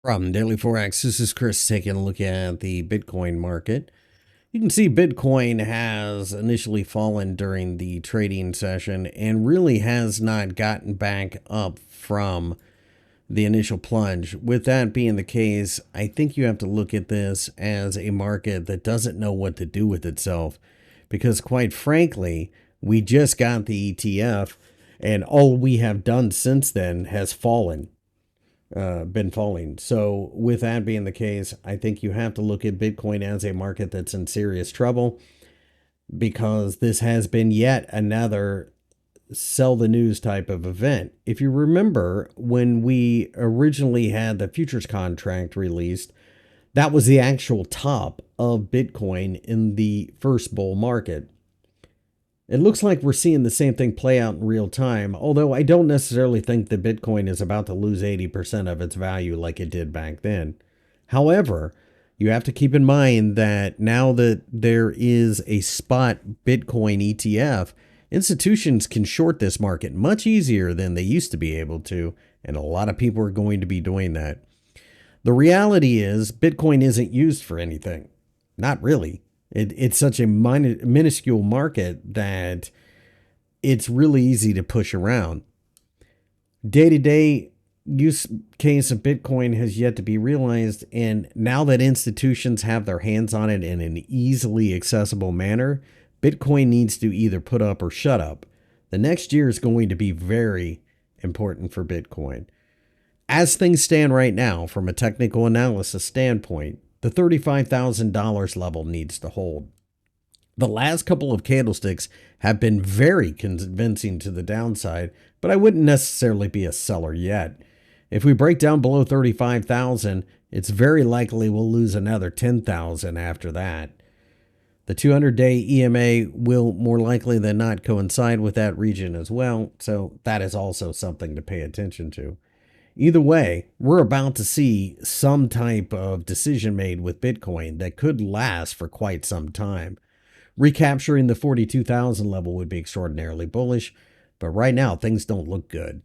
From DailyForex, this is Chris taking a look at the Bitcoin market. You can see Bitcoin has initially fallen during the trading session and really has not gotten back up from the initial plunge. With that being the case, I think you have to look at this as a market that doesn't know what to do with itself because, quite frankly, we just got the ETF and all we have done since then has been falling. So with that being the case, I think you have to look at Bitcoin as a market that's in serious trouble because this has been yet another sell the news type of event. If you remember when we originally had the futures contract released, that was the actual top of Bitcoin in the first bull market. It looks like we're seeing the same thing play out in real time, although I don't necessarily think that Bitcoin is about to lose 80% of its value like it did back then. However, you have to keep in mind that now that there is a spot Bitcoin ETF, institutions can short this market much easier than they used to be able to, and a lot of people are going to be doing that. The reality is Bitcoin isn't used for anything. Not really. It's such a minuscule market that it's really easy to push around. Day-to-day use case of Bitcoin has yet to be realized, and now that institutions have their hands on it in an easily accessible manner, Bitcoin needs to either put up or shut up. The next year is going to be very important for Bitcoin. As things stand right now, from a technical analysis standpoint, the $35,000 level needs to hold. The last couple of candlesticks have been very convincing to the downside, but I wouldn't necessarily be a seller yet. If we break down below 35,000, it's very likely we'll lose another 10,000 after that. The 200-day EMA will more likely than not coincide with that region as well, so that is also something to pay attention to. Either way, we're about to see some type of decision made with Bitcoin that could last for quite some time. Recapturing the 42,000 level would be extraordinarily bullish, but right now things don't look good.